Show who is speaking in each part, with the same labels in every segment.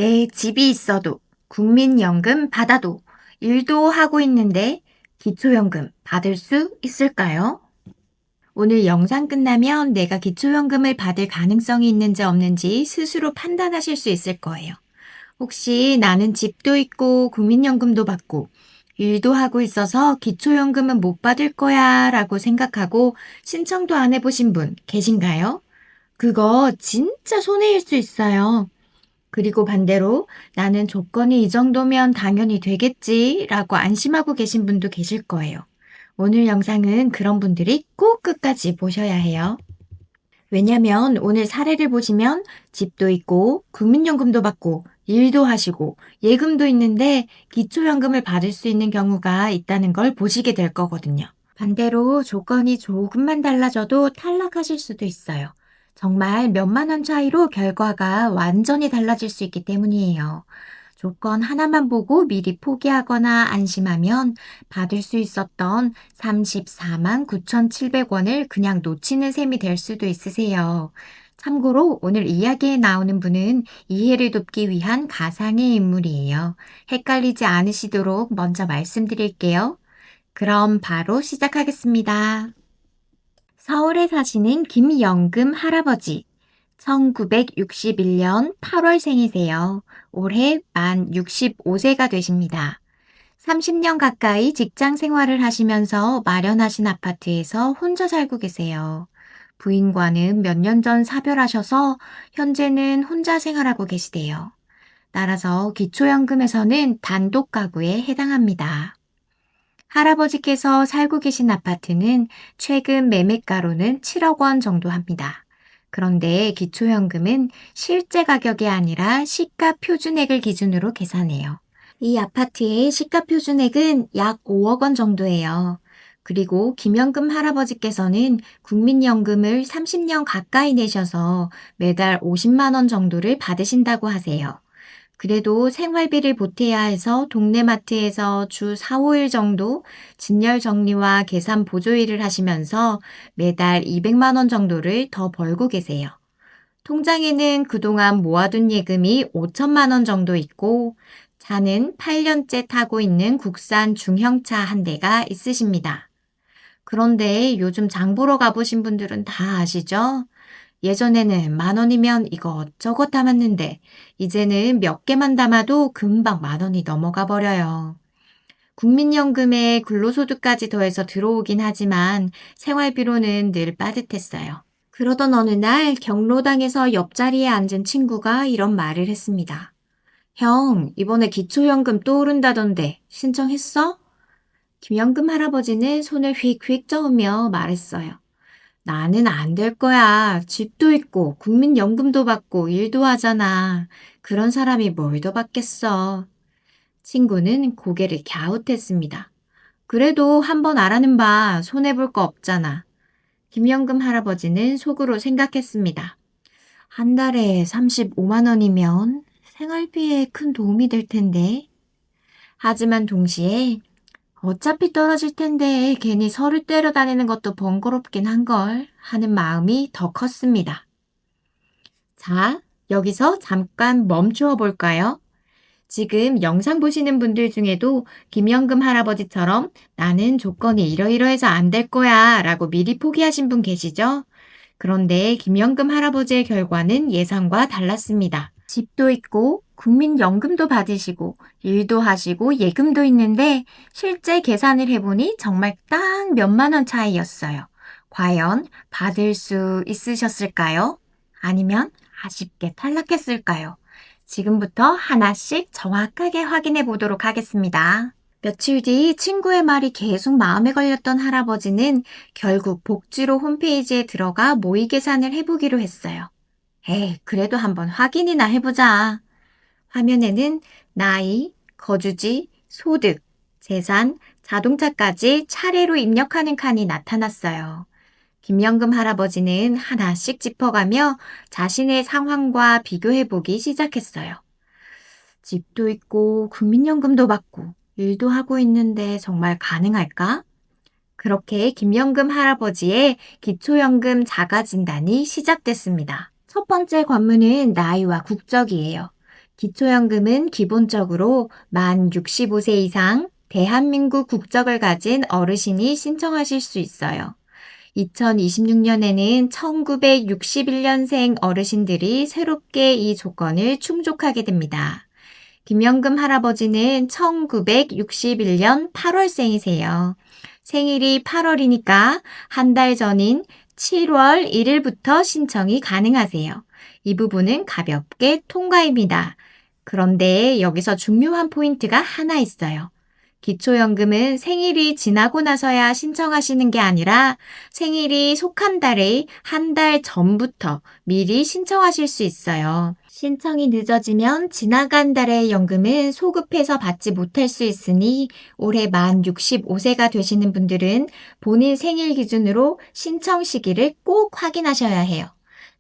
Speaker 1: 내 집이 있어도 국민연금 받아도 일도 하고 있는데 기초연금 받을 수 있을까요? 오늘 영상 끝나면 내가 기초연금을 받을 가능성이 있는지 없는지 스스로 판단하실 수 있을 거예요. 혹시 나는 집도 있고 국민연금도 받고 일도 하고 있어서 기초연금은 못 받을 거야 라고 생각하고 신청도 안 해보신 분 계신가요? 그거 진짜 손해일 수 있어요. 그리고 반대로 나는 조건이 이 정도면 당연히 되겠지 라고 안심하고 계신 분도 계실 거예요. 오늘 영상은 그런 분들이 꼭 끝까지 보셔야 해요. 왜냐면 오늘 사례를 보시면 집도 있고 국민연금도 받고 일도 하시고 예금도 있는데 기초연금을 받을 수 있는 경우가 있다는 걸 보시게 될 거거든요. 반대로 조건이 조금만 달라져도 탈락하실 수도 있어요. 정말 몇만 원 차이로 결과가 완전히 달라질 수 있기 때문이에요. 조건 하나만 보고 미리 포기하거나 안심하면 받을 수 있었던 34만 9,700원을 그냥 놓치는 셈이 될 수도 있으세요. 참고로 오늘 이야기에 나오는 분은 이해를 돕기 위한 가상의 인물이에요. 헷갈리지 않으시도록 먼저 말씀드릴게요. 그럼 바로 시작하겠습니다. 서울에 사시는 김영금 할아버지. 1961년 8월생이세요. 올해 만 65세가 되십니다. 30년 가까이 직장 생활을 하시면서 마련하신 아파트에서 혼자 살고 계세요. 부인과는 몇 년 전 사별하셔서 현재는 혼자 생활하고 계시대요. 따라서 기초연금에서는 단독 가구에 해당합니다. 할아버지께서 살고 계신 아파트는 최근 매매가로는 7억 원 정도 합니다. 그런데 기초연금은 실제 가격이 아니라 시가 표준액을 기준으로 계산해요. 이 아파트의 시가 표준액은 약 5억 원 정도예요. 그리고 김연금 할아버지께서는 국민연금을 30년 가까이 내셔서 매달 50만 원 정도를 받으신다고 하세요. 그래도 생활비를 보태야 해서 동네 마트에서 주 4, 5일 정도 진열 정리와 계산 보조 일을 하시면서 매달 200만 원 정도를 더 벌고 계세요. 통장에는 그동안 모아둔 예금이 5천만 원 정도 있고 차는 8년째 타고 있는 국산 중형차 한 대가 있으십니다. 그런데 요즘 장 보러 가보신 분들은 다 아시죠? 예전에는 10,000원이면 이것저것 담았는데 이제는 몇 개만 담아도 금방 10,000원이 넘어가 버려요. 국민연금에 근로소득까지 더해서 들어오긴 하지만 생활비로는 늘 빠듯했어요. 그러던 어느 날 경로당에서 옆자리에 앉은 친구가 이런 말을 했습니다. 형, 이번에 기초연금 또 오른다던데 신청했어? 김연금 할아버지는 손을 휙휙 저으며 말했어요. 나는 안 될 거야. 집도 있고, 국민연금도 받고, 일도 하잖아. 그런 사람이 뭘 더 받겠어. 친구는 고개를 갸웃했습니다. 그래도 한번 알아는 봐. 손해볼 거 없잖아. 김연금 할아버지는 속으로 생각했습니다. 한 달에 35만 원이면 생활비에 큰 도움이 될 텐데. 하지만 동시에 어차피 떨어질 텐데 괜히 서를 때려 다니는 것도 번거롭긴 한걸 하는 마음이 더 컸습니다. 자, 여기서 잠깐 멈추어 볼까요? 지금 영상 보시는 분들 중에도 김연금 할아버지처럼 나는 조건이 이러이러해서 안 될 거야 라고 미리 포기하신 분 계시죠? 그런데 김연금 할아버지의 결과는 예상과 달랐습니다. 집도 있고 국민연금도 받으시고 일도 하시고 예금도 있는데 실제 계산을 해보니 정말 딱 몇만 원 차이였어요. 과연 받을 수 있으셨을까요? 아니면 아쉽게 탈락했을까요? 지금부터 하나씩 정확하게 확인해 보도록 하겠습니다. 며칠 뒤 친구의 말이 계속 마음에 걸렸던 할아버지는 결국 복지로 홈페이지에 들어가 모의 계산을 해보기로 했어요. 에이, 그래도 한번 확인이나 해보자. 화면에는 나이, 거주지, 소득, 재산, 자동차까지 차례로 입력하는 칸이 나타났어요. 김연금 할아버지는 하나씩 짚어가며 자신의 상황과 비교해보기 시작했어요. 집도 있고 국민연금도 받고 일도 하고 있는데 정말 가능할까? 그렇게 김연금 할아버지의 기초연금 자가진단이 시작됐습니다. 첫 번째 관문은 나이와 국적이에요. 기초연금은 기본적으로 만 65세 이상 대한민국 국적을 가진 어르신이 신청하실 수 있어요. 2026년에는 1961년생 어르신들이 새롭게 이 조건을 충족하게 됩니다. 김영금 할아버지는 1961년 8월생이세요. 생일이 8월이니까 한 달 전인 7월 1일부터 신청이 가능하세요. 이 부분은 가볍게 통과입니다. 그런데 여기서 중요한 포인트가 하나 있어요. 기초연금은 생일이 지나고 나서야 신청하시는 게 아니라 생일이 속한 달의 한 달 전부터 미리 신청하실 수 있어요. 신청이 늦어지면 지나간 달의 연금은 소급해서 받지 못할 수 있으니 올해 만 65세가 되시는 분들은 본인 생일 기준으로 신청 시기를 꼭 확인하셔야 해요.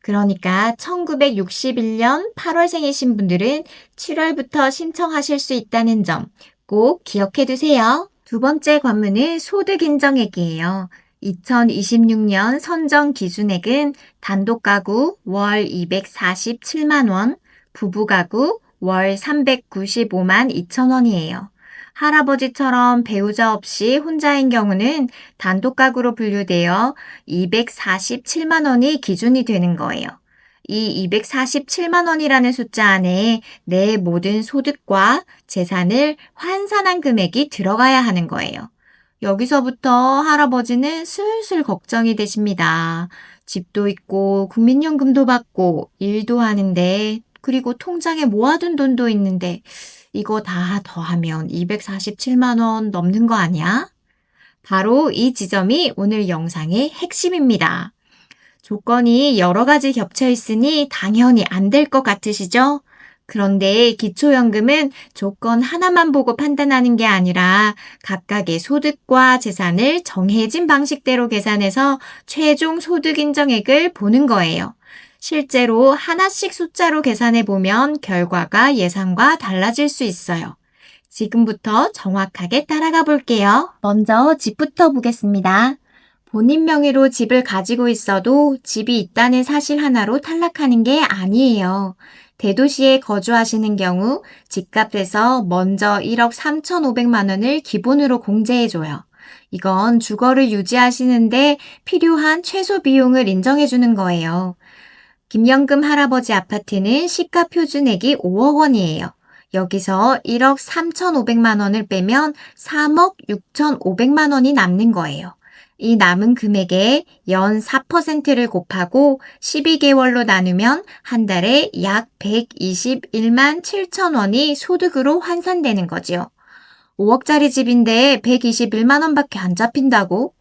Speaker 1: 그러니까 1961년 8월생이신 분들은 7월부터 신청하실 수 있다는 점 꼭 기억해 두세요. 두 번째 관문은 소득인정액이에요. 2026년 선정 기준액은 단독가구 월 247만 원, 부부가구 월 395만 2천 원이에요. 할아버지처럼 배우자 없이 혼자인 경우는 단독가구로 분류되어 247만 원이 기준이 되는 거예요. 이 247만 원이라는 숫자 안에 내 모든 소득과 재산을 환산한 금액이 들어가야 하는 거예요. 여기서부터 할아버지는 슬슬 걱정이 되십니다. 집도 있고 국민연금도 받고 일도 하는데 그리고 통장에 모아둔 돈도 있는데 이거 다 더하면 247만 원 넘는 거 아니야? 바로 이 지점이 오늘 영상의 핵심입니다. 조건이 여러 가지 겹쳐 있으니 당연히 안 될 것 같으시죠? 그런데 기초연금은 조건 하나만 보고 판단하는 게 아니라 각각의 소득과 재산을 정해진 방식대로 계산해서 최종 소득 인정액을 보는 거예요. 실제로 하나씩 숫자로 계산해 보면 결과가 예상과 달라질 수 있어요. 지금부터 정확하게 따라가 볼게요. 먼저 집부터 보겠습니다. 본인 명의로 집을 가지고 있어도 집이 있다는 사실 하나로 탈락하는 게 아니에요. 대도시에 거주하시는 경우 집값에서 먼저 1억 3,500만 원을 기본으로 공제해줘요. 이건 주거를 유지하시는데 필요한 최소 비용을 인정해주는 거예요. 김영금 할아버지 아파트는 시가 표준액이 5억 원이에요. 여기서 1억 3,500만 원을 빼면 3억 6,500만 원이 남는 거예요. 이 남은 금액에 연 4%를 곱하고 12개월로 나누면 한 달에 약 121만 7천 원이 소득으로 환산되는 거지요. 5억짜리 집인데 121만 원밖에 안 잡힌다고?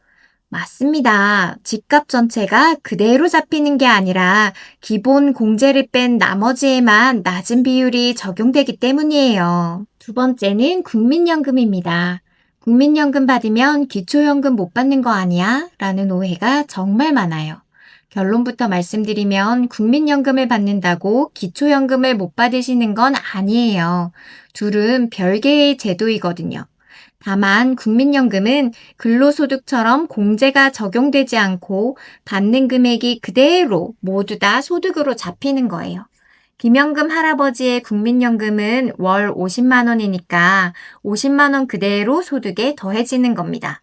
Speaker 1: 맞습니다. 집값 전체가 그대로 잡히는 게 아니라 기본 공제를 뺀 나머지에만 낮은 비율이 적용되기 때문이에요. 두 번째는 국민연금입니다. 국민연금 받으면 기초연금 못 받는 거 아니야? 라는 오해가 정말 많아요. 결론부터 말씀드리면 국민연금을 받는다고 기초연금을 못 받으시는 건 아니에요. 둘은 별개의 제도이거든요. 다만 국민연금은 근로소득처럼 공제가 적용되지 않고 받는 금액이 그대로 모두 다 소득으로 잡히는 거예요. 김영금 할아버지의 국민연금은 월 50만 원이니까 50만 원 그대로 소득에 더해지는 겁니다.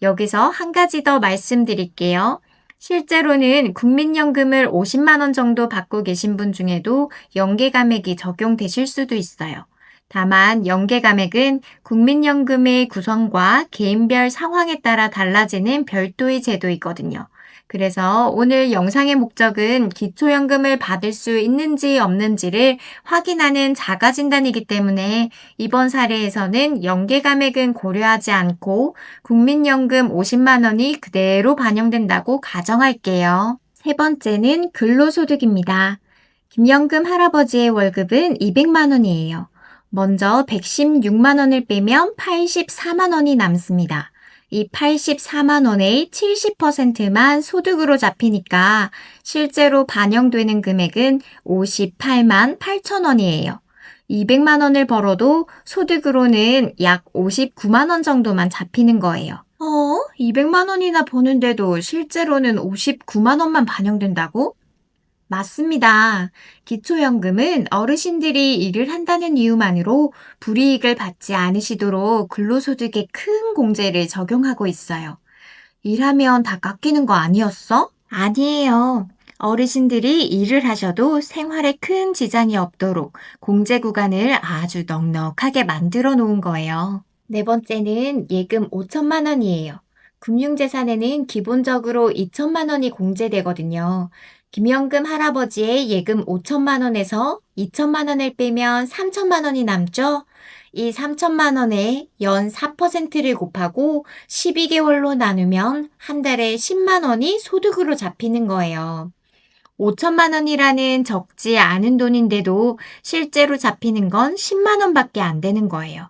Speaker 1: 여기서 한 가지 더 말씀드릴게요. 실제로는 국민연금을 50만 원 정도 받고 계신 분 중에도 연계 감액이 적용되실 수도 있어요. 다만 연계 감액은 국민연금의 구성과 개인별 상황에 따라 달라지는 별도의 제도이거든요. 그래서 오늘 영상의 목적은 기초연금을 받을 수 있는지 없는지를 확인하는 자가진단이기 때문에 이번 사례에서는 연계 감액은 고려하지 않고 국민연금 50만 원이 그대로 반영된다고 가정할게요. 세 번째는 근로소득입니다. 김영금 할아버지의 월급은 200만 원이에요. 먼저 116만 원을 빼면 84만 원이 남습니다. 이 84만 원의 70%만 소득으로 잡히니까 실제로 반영되는 금액은 58만 8천 원이에요. 200만 원을 벌어도 소득으로는 약 59만 원 정도만 잡히는 거예요. 200만 원이나 버는데도 실제로는 59만 원만 반영된다고? 맞습니다. 기초연금은 어르신들이 일을 한다는 이유만으로 불이익을 받지 않으시도록 근로소득에 큰 공제를 적용하고 있어요. 일하면 다 깎이는 거 아니었어? 아니에요. 어르신들이 일을 하셔도 생활에 큰 지장이 없도록 공제 구간을 아주 넉넉하게 만들어 놓은 거예요. 네 번째는 예금 5천만 원이에요. 금융재산에는 기본적으로 2천만 원이 공제되거든요. 김연금 할아버지의 예금 5천만 원에서 2천만 원을 빼면 3천만 원이 남죠? 이 3천만 원에 연 4%를 곱하고 12개월로 나누면 한 달에 10만 원이 소득으로 잡히는 거예요. 5천만 원이라는 적지 않은 돈인데도 실제로 잡히는 건 10만 원밖에 안 되는 거예요.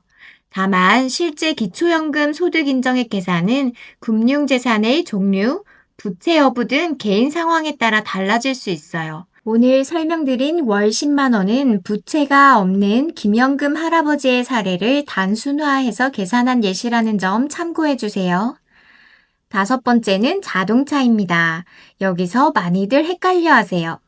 Speaker 1: 다만 실제 기초연금 소득 인정액 계산은 금융재산의 종류, 부채 여부 등 개인 상황에 따라 달라질 수 있어요. 오늘 설명드린 월 10만 원은 부채가 없는 김연금 할아버지의 사례를 단순화해서 계산한 예시라는 점 참고해 주세요. 다섯 번째는 자동차입니다. 여기서 많이들 헷갈려 하세요.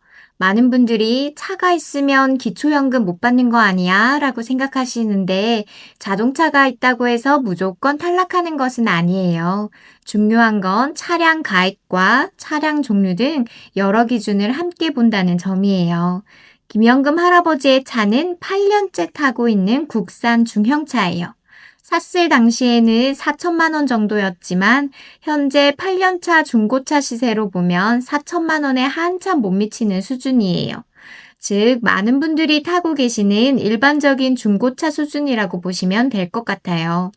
Speaker 1: 많은 분들이 차가 있으면 기초연금 못 받는 거 아니야? 라고 생각하시는데 자동차가 있다고 해서 무조건 탈락하는 것은 아니에요. 중요한 건 차량 가입과 차량 종류 등 여러 기준을 함께 본다는 점이에요. 김연금 할아버지의 차는 8년째 타고 있는 국산 중형차예요. 샀을 당시에는 4천만 원 정도였지만 현재 8년차 중고차 시세로 보면 4천만 원에 한참 못 미치는 수준이에요. 즉, 많은 분들이 타고 계시는 일반적인 중고차 수준이라고 보시면 될 것 같아요.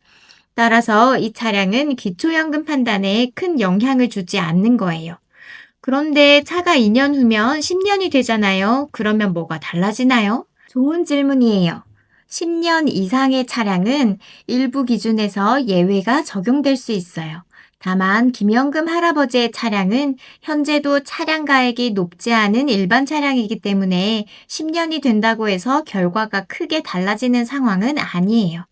Speaker 1: 따라서 이 차량은 기초연금 판단에 큰 영향을 주지 않는 거예요. 그런데 차가 2년 후면 10년이 되잖아요. 그러면 뭐가 달라지나요? 좋은 질문이에요. 10년 이상의 차량은 일부 기준에서 예외가 적용될 수 있어요. 다만 김연금 할아버지의 차량은 현재도 차량 가액이 높지 않은 일반 차량이기 때문에 10년이 된다고 해서 결과가 크게 달라지는 상황은 아니에요.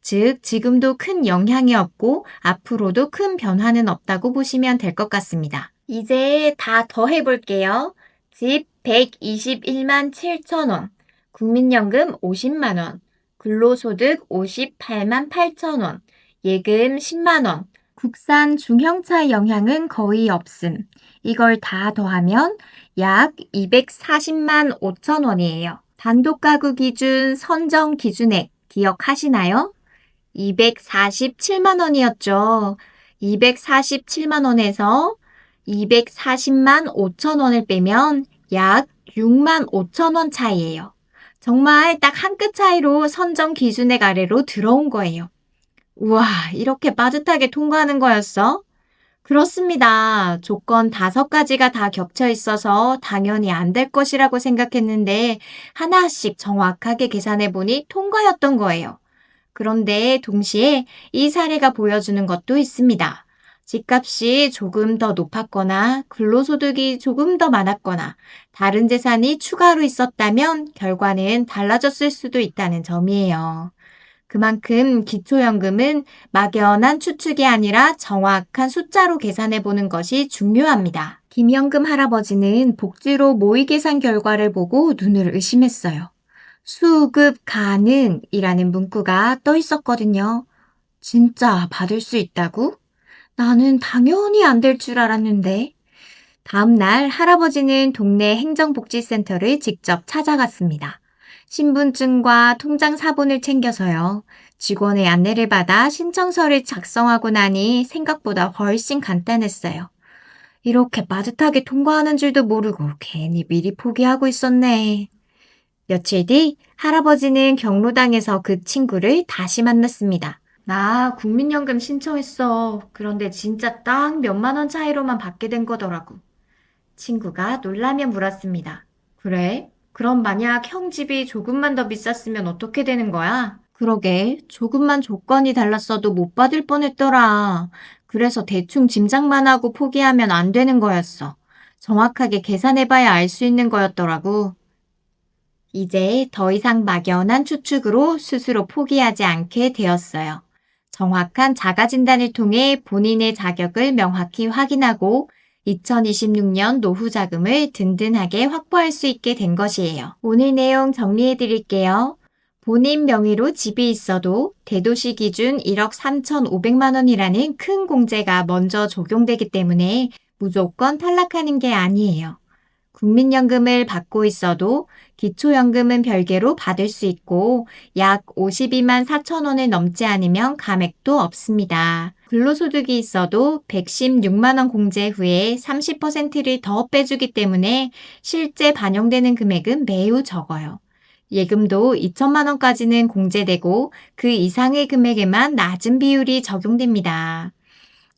Speaker 1: 즉, 지금도 큰 영향이 없고 앞으로도 큰 변화는 없다고 보시면 될 것 같습니다. 이제 다 더해볼게요. 집 121만 7천 원, 국민연금 50만 원, 근로소득 58만 8천 원, 예금 10만 원, 국산 중형차 영향은 거의 없음. 이걸 다 더하면 약 240만 5천 원이에요. 단독 가구 기준 선정 기준액 기억하시나요? 247만 원이었죠. 247만 원에서 240만 5천 원을 빼면 약 6만 5천 원 차이예요. 정말 딱 한 끗 차이로 선정 기준액 아래로 들어온 거예요. 우와, 이렇게 빠듯하게 통과하는 거였어? 그렇습니다. 조건 5가지가 다 겹쳐 있어서 당연히 안 될 것이라고 생각했는데 하나씩 정확하게 계산해 보니 통과였던 거예요. 그런데 동시에 이 사례가 보여주는 것도 있습니다. 집값이 조금 더 높았거나 근로소득이 조금 더 많았거나 다른 재산이 추가로 있었다면 결과는 달라졌을 수도 있다는 점이에요. 그만큼 기초연금은 막연한 추측이 아니라 정확한 숫자로 계산해 보는 것이 중요합니다. 김연금 할아버지는 복지로 모의 계산 결과를 보고 눈을 의심했어요. 수급 가능이라는 문구가 떠 있었거든요. 진짜 받을 수 있다고? 나는 당연히 안 될 줄 알았는데. 다음 날 할아버지는 동네 행정복지센터를 직접 찾아갔습니다. 신분증과 통장 사본을 챙겨서요. 직원의 안내를 받아 신청서를 작성하고 나니 생각보다 훨씬 간단했어요. 이렇게 빠듯하게 통과하는 줄도 모르고 괜히 미리 포기하고 있었네. 며칠 뒤 할아버지는 경로당에서 그 친구를 다시 만났습니다. 나 국민연금 신청했어. 그런데 진짜 딱 몇만 원 차이로만 받게 된 거더라고. 친구가 놀라며 물었습니다. 그래? 그럼 만약 형 집이 조금만 더 비쌌으면 어떻게 되는 거야? 그러게, 조금만 조건이 달랐어도 못 받을 뻔했더라. 그래서 대충 짐작만 하고 포기하면 안 되는 거였어. 정확하게 계산해봐야 알 수 있는 거였더라고. 이제 더 이상 막연한 추측으로 스스로 포기하지 않게 되었어요. 정확한 자가 진단을 통해 본인의 자격을 명확히 확인하고 2026년 노후 자금을 든든하게 확보할 수 있게 된 것이에요. 오늘 내용 정리해 드릴게요. 본인 명의로 집이 있어도 대도시 기준 1억 3,500만 원이라는 큰 공제가 먼저 적용되기 때문에 무조건 탈락하는 게 아니에요. 국민연금을 받고 있어도 기초연금은 별개로 받을 수 있고 약 52만 4천 원을 넘지 않으면 감액도 없습니다. 근로소득이 있어도 116만 원 공제 후에 30%를 더 빼주기 때문에 실제 반영되는 금액은 매우 적어요. 예금도 2천만 원까지는 공제되고 그 이상의 금액에만 낮은 비율이 적용됩니다.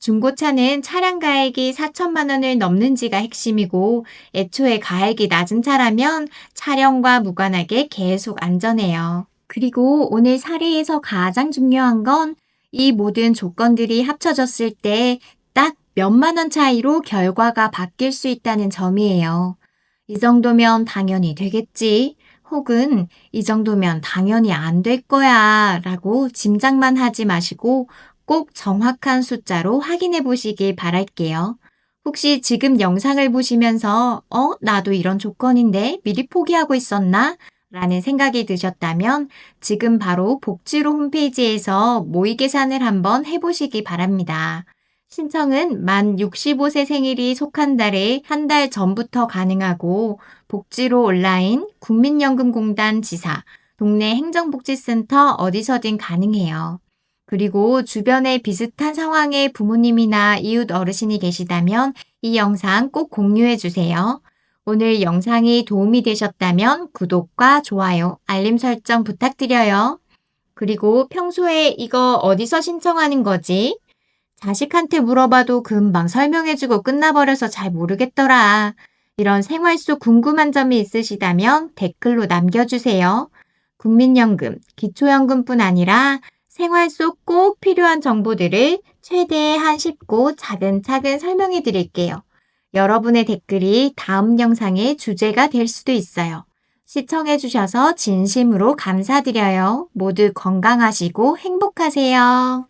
Speaker 1: 중고차는 차량 가액이 4천만 원을 넘는지가 핵심이고 애초에 가액이 낮은 차라면 차량과 무관하게 계속 안전해요. 그리고 오늘 사례에서 가장 중요한 건 이 모든 조건들이 합쳐졌을 때 딱 몇만 원 차이로 결과가 바뀔 수 있다는 점이에요. 이 정도면 당연히 되겠지. 혹은 이 정도면 당연히 안 될 거야 라고 짐작만 하지 마시고 꼭 정확한 숫자로 확인해 보시길 바랄게요. 혹시 지금 영상을 보시면서 나도 이런 조건인데 미리 포기하고 있었나? 라는 생각이 드셨다면 지금 바로 복지로 홈페이지에서 모의 계산을 한번 해보시기 바랍니다. 신청은 만 65세 생일이 속한 달에 한 달 전부터 가능하고 복지로 온라인, 국민연금공단 지사, 동네 행정복지센터 어디서든 가능해요. 그리고 주변에 비슷한 상황의 부모님이나 이웃 어르신이 계시다면 이 영상 꼭 공유해 주세요. 오늘 영상이 도움이 되셨다면 구독과 좋아요, 알림 설정 부탁드려요. 그리고 평소에 이거 어디서 신청하는 거지? 자식한테 물어봐도 금방 설명해주고 끝나버려서 잘 모르겠더라. 이런 생활 속 궁금한 점이 있으시다면 댓글로 남겨주세요. 국민연금, 기초연금뿐 아니라 생활 속 꼭 필요한 정보들을 최대한 쉽고 차근차근 설명해 드릴게요. 여러분의 댓글이 다음 영상의 주제가 될 수도 있어요. 시청해 주셔서 진심으로 감사드려요. 모두 건강하시고 행복하세요.